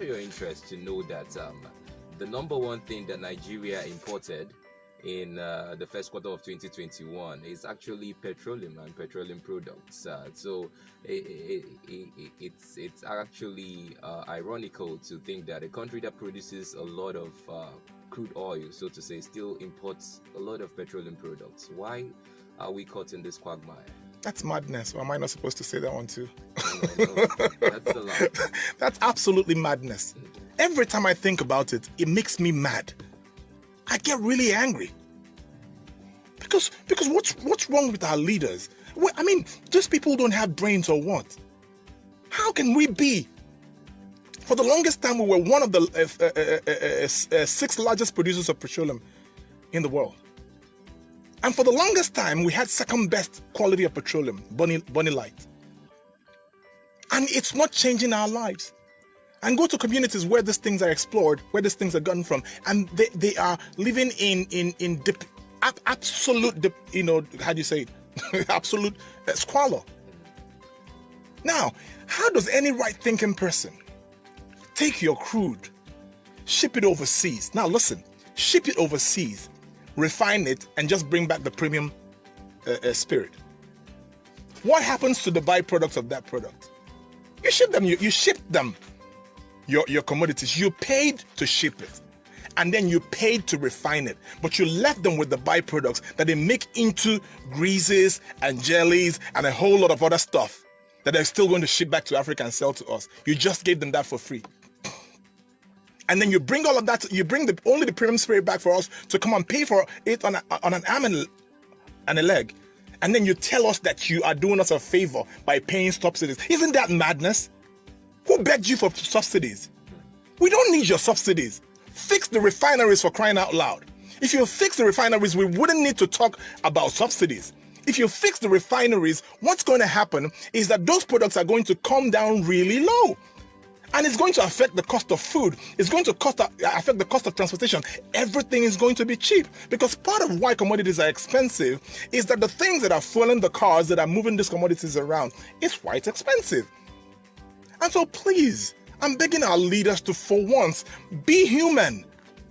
Your interest to know that the number one thing that Nigeria imported in the first quarter of 2021 is actually petroleum and petroleum products. So it's actually ironical to think that a country that produces a lot of crude oil, so to say, still imports a lot of petroleum products. Why are we caught in this quagmire? That's madness. Or am I not supposed to say that one too? No, that's a lot. That's absolutely madness. Every time I think about it, it makes me mad. I get really angry. Because what's wrong with our leaders? I mean, these people don't have brains or what? How can we be? For the longest time, we were one of the 6 largest producers of petroleum in the world. And for the longest time, we had second best quality of petroleum, Bonny Light. And it's not changing our lives. And go to communities where these things are explored, where these things are gotten from, and they are living in absolute, how do you say it? Absolute squalor. Now, how does any right-thinking person take your crude, ship it overseas? Now listen, ship it overseas, refine it, and just bring back the premium spirit. What happens to the byproducts of that product? You ship them. You ship them. Your commodities. You paid to ship it, and then you paid to refine it. But you left them with the byproducts that they make into greases and jellies and a whole lot of other stuff that they're still going to ship back to Africa and sell to us. You just gave them that for free. And then you bring all of that, you bring only the premium spirit back for us to come and pay for it on an arm and a leg. And then you tell us that you are doing us a favor by paying subsidies. Isn't that madness? Who begged you for subsidies? We don't need your subsidies. Fix the refineries, for crying out loud. If you fix the refineries, we wouldn't need to talk about subsidies. If you fix the refineries, what's going to happen is that those products are going to come down really low. And it's going to affect the cost of food. It's going to affect the cost of transportation. Everything is going to be cheap. Because part of why commodities are expensive is that the things that are fueling the cars that are moving these commodities around is quite expensive. And so please, I'm begging our leaders to, for once, be human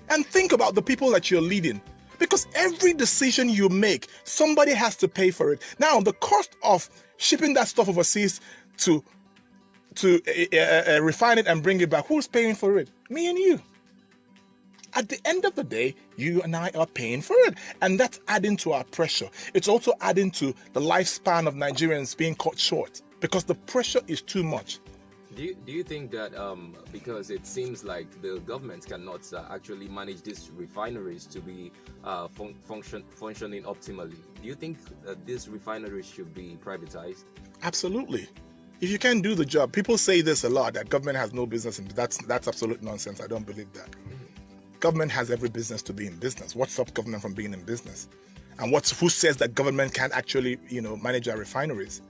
and think about the people that you're leading. Because every decision you make, somebody has to pay for it. Now, the cost of shipping that stuff overseas to refine it and bring it back, who's paying for it? Me and you. At the end of the day, you and I are paying for it. And that's adding to our pressure. It's also adding to the lifespan of Nigerians being cut short because the pressure is too much. Do you think that because it seems like the government cannot actually manage these refineries to be functioning optimally, do you think these refineries should be privatized? Absolutely. If you can't do the job, people say this a lot, that government has no business in that's absolute nonsense. I don't believe that. Government has every business to be in business. What stops government from being in business? And who says that government can't actually, manage our refineries?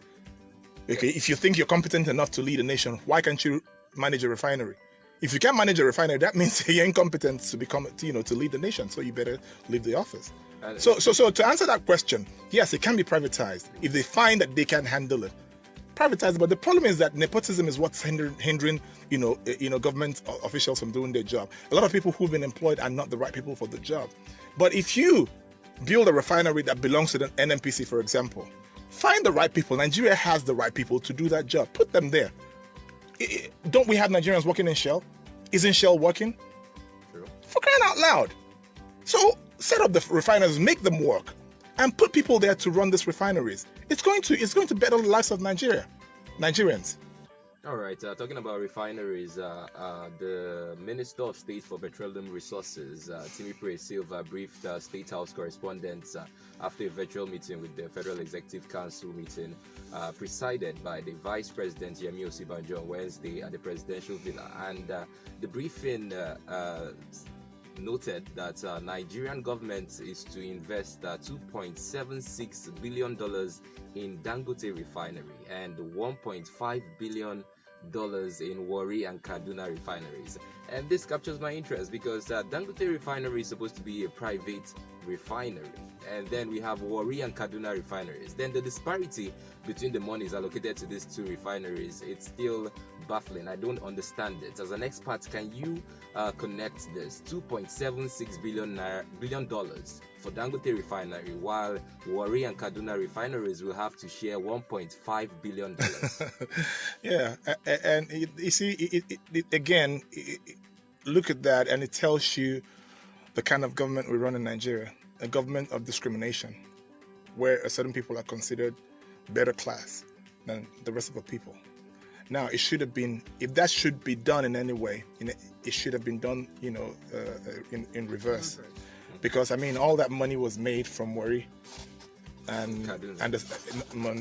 Okay, if you think you're competent enough to lead a nation, why can't you manage a refinery? If you can't manage a refinery, that means you're incompetent to become, to lead the nation. So you better leave the office. So to answer that question, yes, it can be privatized if they find that they can handle it. Privatized, but the problem is that nepotism is what's hindering, government officials from doing their job. A lot of people who've been employed are not the right people for the job. But if you build a refinery that belongs to the NNPC, for example, find the right people. Nigeria has the right people to do that job. Put them there. Don't we have Nigerians working in Shell? Isn't Shell working? True. For crying out loud. So set up the refineries, make them work, and put people there to run these refineries. It's going to better the lives of Nigerians. All right. Talking about refineries, the Minister of State for Petroleum Resources, Timipre Silva, briefed State House correspondents after a virtual meeting with the Federal Executive Council meeting, presided by the Vice President Yemi Osibanjo on Wednesday at the Presidential Villa. And the briefing noted that Nigerian government is to invest $2.76 billion in Dangote refinery and $1.5 billion in Warri and Kaduna refineries. And this captures my interest because Dangote refinery is supposed to be a private refinery. And then we have Warri and Kaduna refineries. Then the disparity between the monies allocated to these two refineries, it's still baffling. I don't understand it. As an expert, can you connect this? $2.76 billion for Dangote refinery, while Warri and Kaduna refineries will have to share $1.5 billion. Yeah, and you see, again, look at that, and it tells you the kind of government we run in Nigeria, a government of discrimination, where certain people are considered better class than the rest of the people. Now, it should have been, if that should be done in any way, it should have been done, in reverse. Because, I mean, all that money was made from Warri and not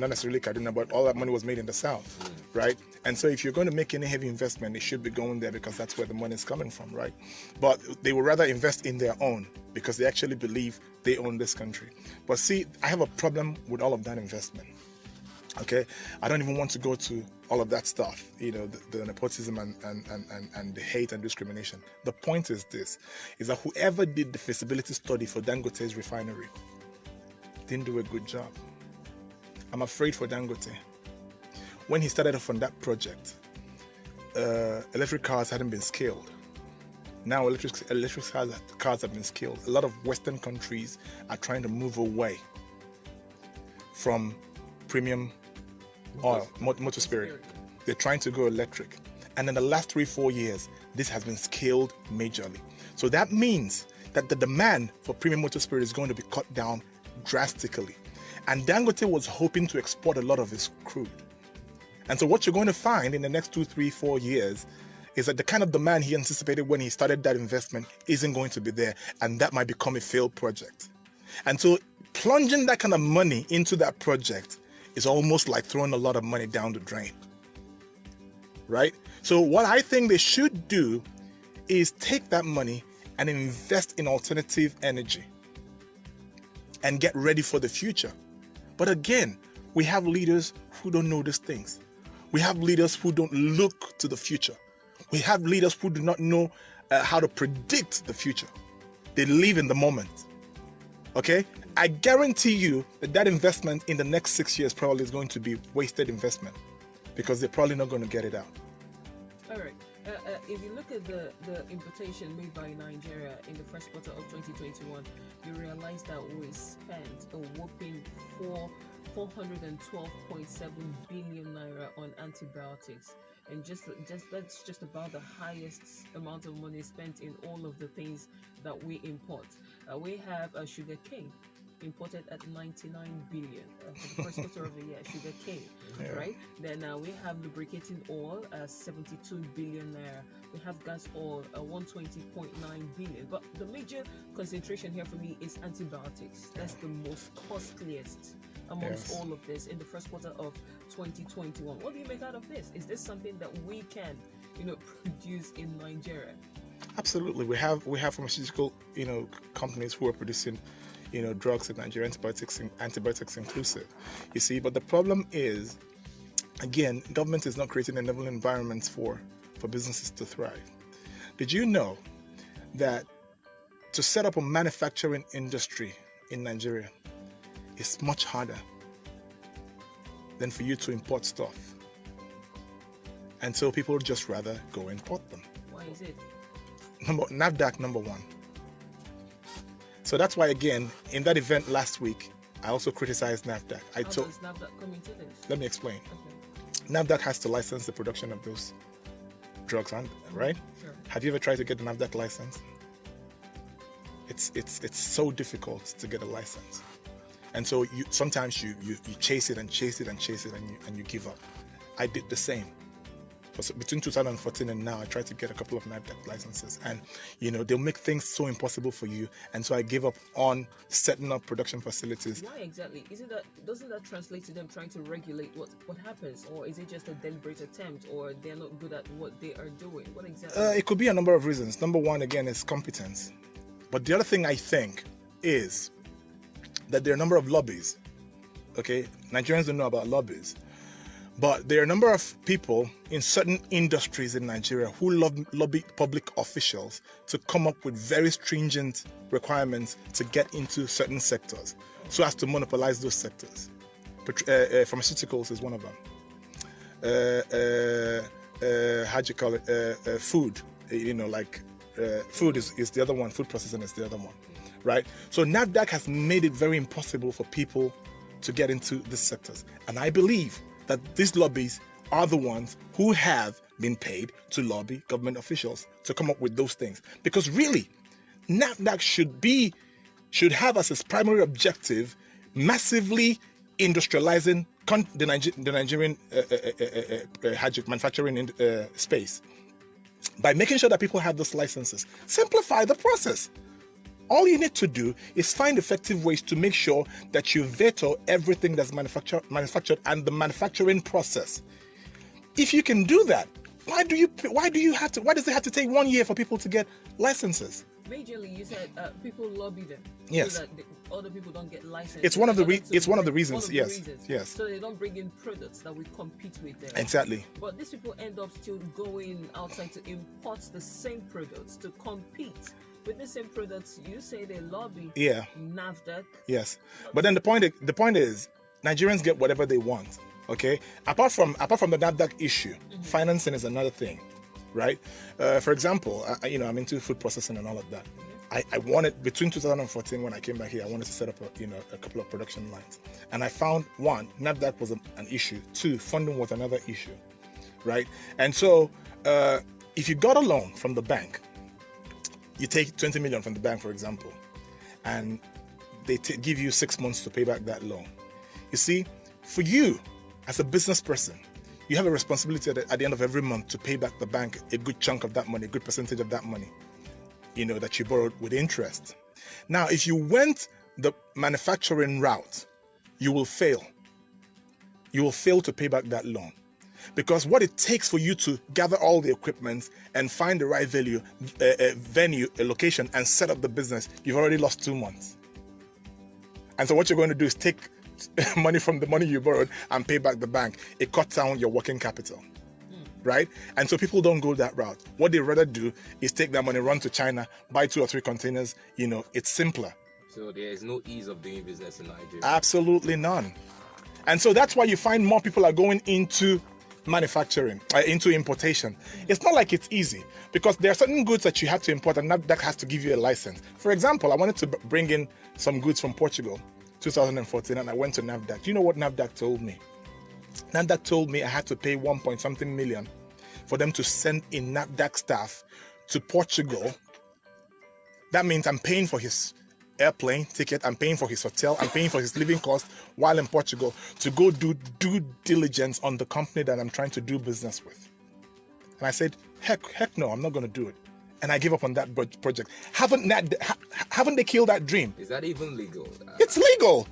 necessarily Kaduna, but all that money was made in the south, right? And so if you're going to make any heavy investment, it should be going there because that's where the money is coming from, right? But they would rather invest in their own because they actually believe they own this country. But see, I have a problem with all of that investment. Okay, I don't even want to go to all of that stuff, the nepotism and the hate and discrimination. The point is this, is that whoever did the feasibility study for Dangote's refinery didn't do a good job. I'm afraid for Dangote. When he started off on that project, electric cars hadn't been scaled. Now electric cars have been scaled. A lot of Western countries are trying to move away from premium oil, motor spirit. They're trying to go electric. And in the last 3-4 years, this has been scaled majorly. So that means that the demand for premium motor spirit is going to be cut down drastically. And Dangote was hoping to export a lot of his crude. And so what you're going to find in the next 2, 3, 4 years is that the kind of demand he anticipated when he started that investment isn't going to be there. And that might become a failed project. And so plunging that kind of money into that project is almost like throwing a lot of money down the drain, right? So what I think they should do is take that money and invest in alternative energy and get ready for the future. But again, we have leaders who don't know these things. We have leaders who don't look to the future. We have leaders who do not know how to predict the future. They live in the moment. Okay? I guarantee you that investment in the next 6 years probably is going to be wasted investment because they're probably not going to get it out. All right. If you look at the importation made by Nigeria in the first quarter of 2021, you realize that we spent a whopping 412.7 billion naira on antibiotics. And just that's just about the highest amount of money spent in all of the things that we import. We have sugar cane imported at 99 billion for the first quarter of the year, sugar cane, right? Then we have lubricating oil, 72 billion naira. We have gas oil, 120.9 billion. But the major concentration here for me is antibiotics. That's the most costliest amongst all of this in the first quarter of 2021. What do you make out of this? Is this something that we can, produce in Nigeria? Absolutely. We have pharmaceutical, companies who are producing, drugs in Nigeria, antibiotics inclusive. You see, but the problem is, again, government is not creating enabling environments for businesses to thrive. Did you know that to set up a manufacturing industry in Nigeria is much harder than for you to import stuff? And so people would just rather go import them. Why is it? NAFDAC number one. So that's why, again, in that event last week, I also criticized NAFDAC. How does NAFDAC come into this? Let me explain. Okay. NAFDAC has to license the production of those drugs, right? Sure. Have you ever tried to get the NAFDAC license? It's so difficult to get a license. And so sometimes you chase it and chase it and chase it and you give up. I did the same. Between 2014 and now, I tried to get a couple of NAFDAC licenses, and they'll make things so impossible for you, and so I gave up on setting up production facilities. Why exactly? Doesn't that translate to them trying to regulate what happens, or is it just a deliberate attempt, or they're not good at what they are doing? What exactly? It could be a number of reasons. Number one, again, is competence. But the other thing I think is that there are a number of lobbies. Okay, Nigerians don't know about lobbies. But there are a number of people in certain industries in Nigeria who lobby public officials to come up with very stringent requirements to get into certain sectors so as to monopolize those sectors. Pharmaceuticals is one of them. How do you call it? Food. Food is the other one. Food processing is the other one, right? So NAFDAC has made it very impossible for people to get into these sectors. And I believe that these lobbies are the ones who have been paid to lobby government officials to come up with those things. Because really, NAFDAC should have as its primary objective massively industrializing the Nigerian manufacturing space by making sure that people have those licenses. Simplify the process. All you need to do is find effective ways to make sure that you veto everything that's manufactured and the manufacturing process. If you can do that, why does it have to take 1 year for people to get licenses? Majorly, you said people lobby them. Yes. So that other people don't get licenses. It's one of the reasons. Yes. So they don't bring in products that we compete with them. Exactly. But these people end up still going outside to import the same products to compete with the same products. You say they lobby. Yeah. NAFDAC. Yes. But then the point is, Nigerians get whatever they want. Okay. Apart from the NAFDAC issue, financing is another thing. Right? For example, I'm into food processing and all of that. I wanted, between 2014 when I came back here, I wanted to set up a couple of production lines. And I found, one, NAFDAC was an issue. Two, funding was another issue. Right? And so if you got a loan from the bank, you take 20 million from the bank, for example, and they give you 6 months to pay back that loan. You see, for you as a business person, you have a responsibility at the end of every month to pay back the bank a good chunk of that money, a good percentage of that money, that you borrowed with interest. Now, if you went the manufacturing route, you will fail. You will fail to pay back that loan. Because what it takes for you to gather all the equipment and find the right venue, a location, and set up the business, you've already lost 2 months. And so what you're going to do is take money from the money you borrowed and pay back the bank. It cuts down your working capital, right? And so people don't go that route. What they rather do is take that money, run to China, buy 2 or 3 containers. It's simpler. So there is no ease of doing business in Nigeria. Absolutely none. And so that's why you find more people are going into manufacturing, into importation. It's not like it's easy, because there are certain goods that you have to import and NAFDAC has to give you a license. For example, I wanted to bring in some goods from Portugal 2014, and I went to NAFDAC. Do you know what NAFDAC told me? NAFDAC told me I had to pay 1 million for them to send in NAFDAC staff to Portugal. That means I'm paying for his airplane ticket, I'm paying for his hotel, I'm paying for his living cost while in Portugal to go do due diligence on the company that I'm trying to do business with. And I said, heck no, I'm not going to do it. And I gave up on that project. Haven't they killed that dream? Is that even legal? It's legal.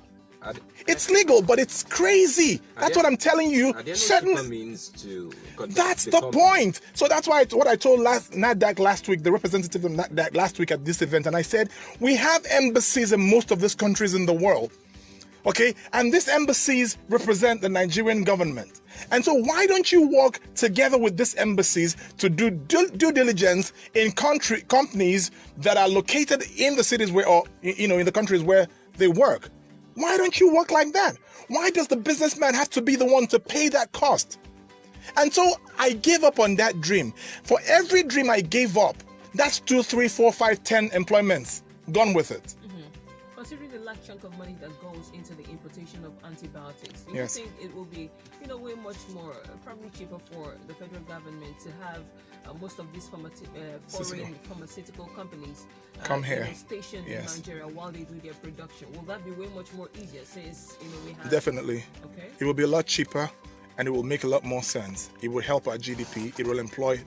It's legal, but it's crazy. That's what I'm telling you. Are there no cheaper means to That's the point. So that's why what I told NAFDAC last week, the representative of NAFDAC last week at this event, and I said, we have embassies in most of these countries in the world. Okay, and these embassies represent the Nigerian government. And so why don't you work together with these embassies to do due diligence in companies that are located in the cities where, or in the countries where they work? Why don't you work like that? Why does the businessman have to be the one to pay that cost? And so I gave up on that dream. For every dream I gave up, that's 2, 3, 4, 5, 10 employments gone with it. Considering the large chunk of money that goes into the importation of antibiotics, do you Yes. think it will be, way much more, probably cheaper for the federal government to have most of these foreign pharmaceutical companies Come here. stationed Yes. in Nigeria while they do their production? Will that be way much more easier since we have? Definitely. Okay. It will be a lot cheaper and it will make a lot more sense. It will help our GDP. It will employ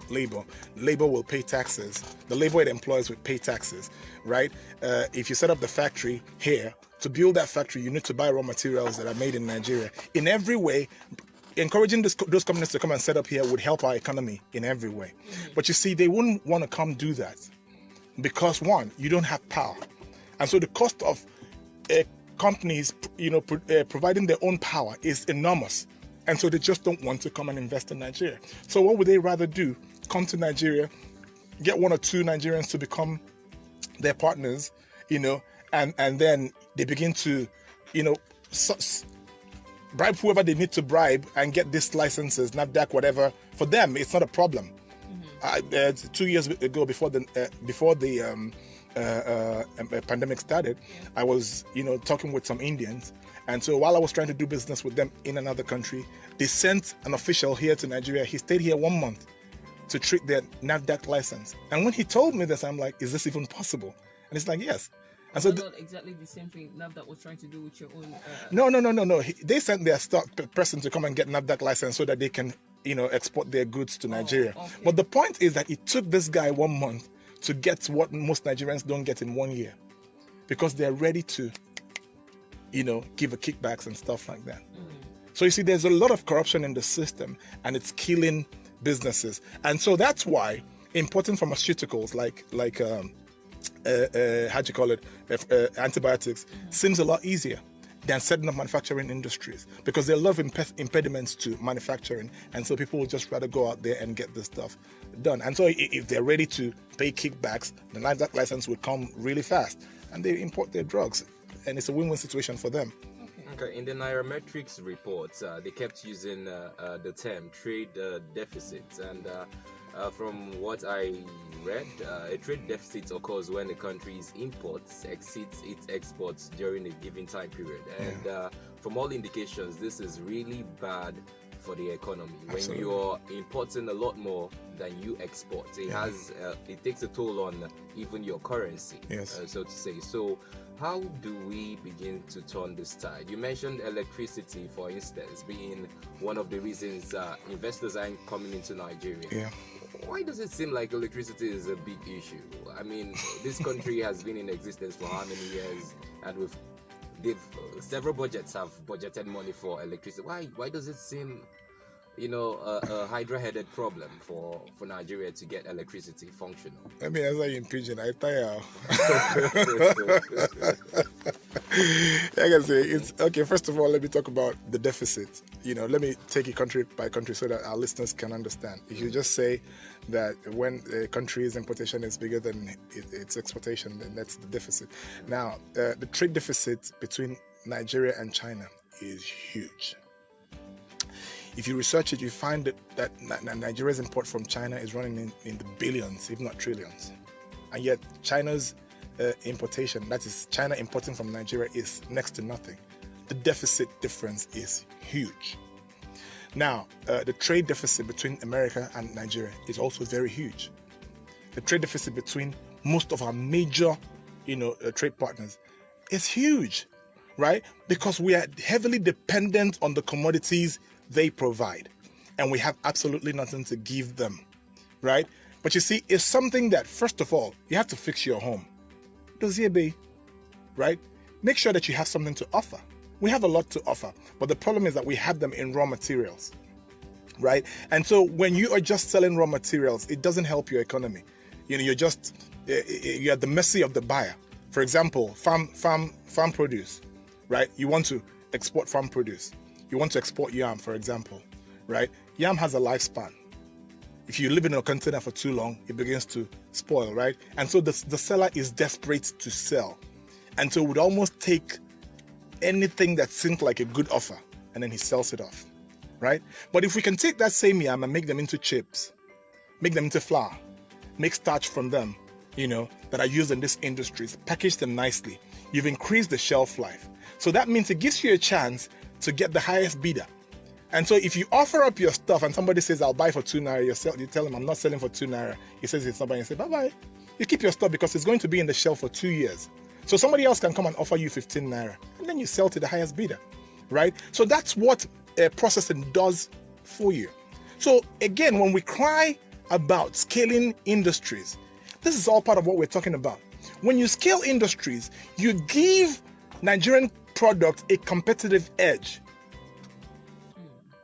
labor. Labor will pay taxes. The labor it employs will pay taxes, right? If you set up the factory here, to build that factory, you need to buy raw materials that are made in Nigeria. In every way, encouraging those companies to come and set up here would help our economy in every way. But you see, they wouldn't want to come do that because, one, you don't have power. And so the cost of companies, providing their own power is enormous. And so they just don't want to come and invest in Nigeria. So what would they rather do? Come to Nigeria, get one or two Nigerians to become their partners, and then they begin to, bribe whoever they need to bribe and get these licenses, NAFDAC, whatever. For them, it's not a problem. 2 years ago, before the pandemic started, I was, talking with some Indians. And so while I was trying to do business with them in another country, they sent an official here to Nigeria. He stayed here 1 month to treat their NAFDAC license. And when he told me this, I'm like, is this even possible? And it's like, yes. And so not exactly the same thing NAFDAC was trying to do with your own. No. They sent their person to come and get NAFDAC license so that they can, export their goods to Nigeria. Okay. But the point is that it took this guy 1 month to get what most Nigerians don't get in 1 year, because they're ready to, give a kickbacks and stuff like that. So you see, there's a lot of corruption in the system, and it's killing businesses. And so that's why importing pharmaceuticals like antibiotics seems a lot easier than setting up manufacturing industries, because there are a lot of impediments to manufacturing, and so people will just rather go out there and get this stuff done. And so if they're ready to pay kickbacks, the NAFDAC license would come really fast, and they import their drugs, and it's a win-win situation for them. Okay. In the Nairametrics report, they kept using the term trade deficit, and from what I read, a trade deficit occurs when a country's imports exceeds its exports during a given time period. And from all indications, this is really bad for the economy. Absolutely. When you're importing a lot more than you export, it takes a toll on even your currency, so to say. So how do we begin to turn this tide? You mentioned electricity, for instance, being one of the reasons investors aren't coming into Nigeria. Yeah. Why does it seem like electricity is a big issue? I mean, this country has been in existence for how many years, and several budgets have budgeted money for electricity. Why does it seem, a hydra-headed problem for Nigeria to get electricity functional? Let me answer you in pidgin. I tire. Like I say, it's okay. First of all, let me talk about the deficit. Let me take it country by country so that our listeners can understand. If you just say that when a country's importation is bigger than its exportation, then that's the deficit. Now, the trade deficit between Nigeria and China is huge. If you research it, you find that Nigeria's import from China is running in the billions, if not trillions. And yet China's importation, that is China importing from Nigeria, is next to nothing. The deficit difference is huge. Now, the trade deficit between America and Nigeria is also very huge. The trade deficit between most of our major, trade partners is huge, right? Because we are heavily dependent on the commodities they provide, and we have absolutely nothing to give them, right? But you see, it's something that, first of all, you have to fix your home. Does it be, right? Make sure that you have something to offer. We have a lot to offer, but the problem is that we have them in raw materials, right? And so when you are just selling raw materials, it doesn't help your economy. You're at the mercy of the buyer. For example, farm produce, right? You want to export farm produce. You want to export yam, for example, right? Yam has a lifespan. If you live in a container for too long, it begins to spoil, right? And so the seller is desperate to sell. And so would almost take anything that seems like a good offer, and then he sells it off, right? But if we can take that same yam and make them into chips, make them into flour, make starch from them, that are used in these industries, package them nicely, you've increased the shelf life. So that means it gives you a chance to get the highest bidder. And so if you offer up your stuff and somebody says, I'll buy for 2 naira, you tell him, I'm not selling for 2 naira. He says it's not buying. You say, bye-bye. You keep your stuff because it's going to be in the shelf for 2 years. So somebody else can come and offer you 15 naira. And then you sell to the highest bidder, right? So that's what processing does for you. So again, when we cry about scaling industries, this is all part of what we're talking about. When you scale industries, you give Nigerian product a competitive edge,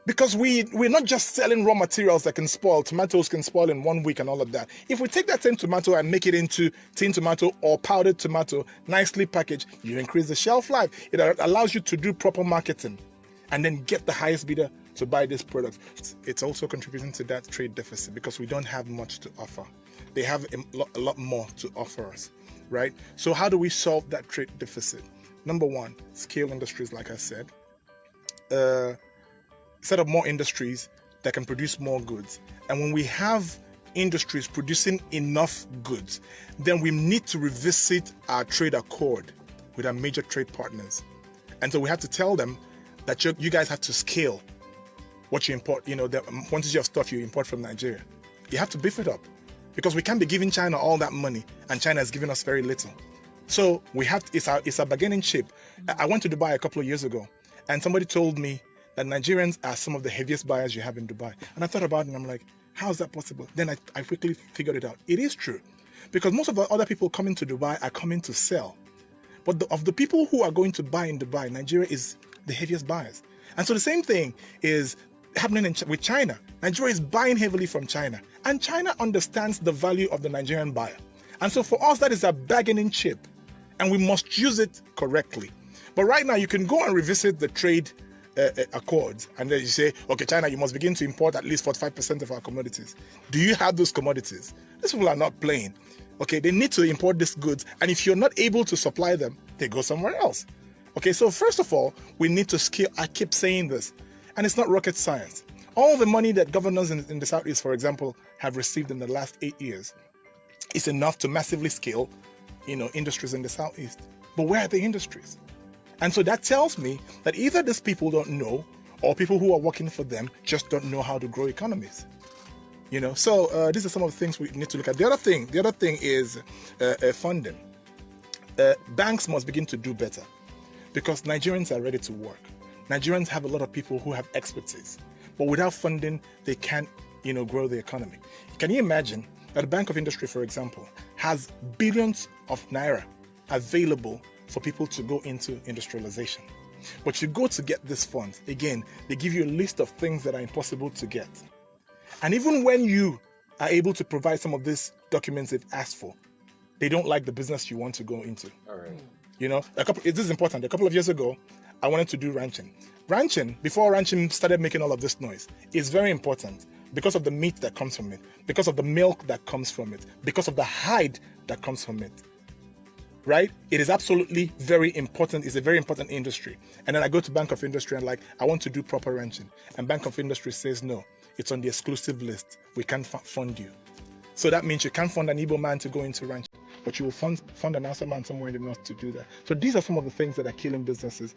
because we're not just selling raw materials that can spoil. Tomatoes can spoil in 1 week and all of that. If we take that same tomato and make it into tin tomato or powdered tomato, nicely packaged, you increase the shelf life. It allows you to do proper marketing and then get the highest bidder to buy this product. It's also contributing to that trade deficit because we don't have much to offer. They have a lot more to offer us, right? So how do we solve that trade deficit? Number one, scale industries, like I said. Set up more industries that can produce more goods. And when we have industries producing enough goods, then we need to revisit our trade accord with our major trade partners. And so we have to tell them that you guys have to scale what you import, the quantity of stuff you import from Nigeria. You have to beef it up because we can't be giving China all that money and China is giving us very little. So we have it's a bargaining chip. I went to Dubai a couple of years ago and somebody told me that Nigerians are some of the heaviest buyers you have in Dubai. And I thought about it and I'm like, how is that possible? Then I quickly figured it out. It is true because most of the other people coming to Dubai are coming to sell. But of the people who are going to buy in Dubai, Nigeria is the heaviest buyers. And so the same thing is happening with China. Nigeria is buying heavily from China. And China understands the value of the Nigerian buyer. And so for us, that is a bargaining chip. And we must use it correctly. But right now, you can go and revisit the trade accords. And then you say, okay, China, you must begin to import at least 45% of our commodities. Do you have those commodities? These people are not playing. Okay, they need to import these goods. And if you're not able to supply them, they go somewhere else. Okay, so first of all, we need to scale. I keep saying this, and it's not rocket science. All the money that governors in the Southeast, for example, have received in the last 8 years is enough to massively scale, industries in the Southeast. But where are the industries? And so that tells me that either these people don't know, or people who are working for them just don't know how to grow economies. So these are some of the things we need to look at. The other thing is funding. Banks must begin to do better because Nigerians are ready to work. Nigerians have a lot of people who have expertise, but without funding, they can't, grow the economy. Can you imagine that the Bank of Industry, for example, has billions of naira available for people to go into industrialization? But you go to get these funds, again, they give you a list of things that are impossible to get. And even when you are able to provide some of these documents they've asked for, they don't like the business you want to go into. All right. This is important. A couple of years ago, I wanted to do ranching. Ranching, before ranching started making all of this noise, is very important because of the meat that comes from it, because of the milk that comes from it, because of the hide that comes from it. Right? It is absolutely very important. It's a very important industry. And then I go to Bank of Industry and I want to do proper ranching. And Bank of Industry says, no, it's on the exclusive list. We can't fund you. So that means you can't fund an Igbo man to go into ranching, but you will fund an Hausa man somewhere in the north to do that. So these are some of the things that are killing businesses.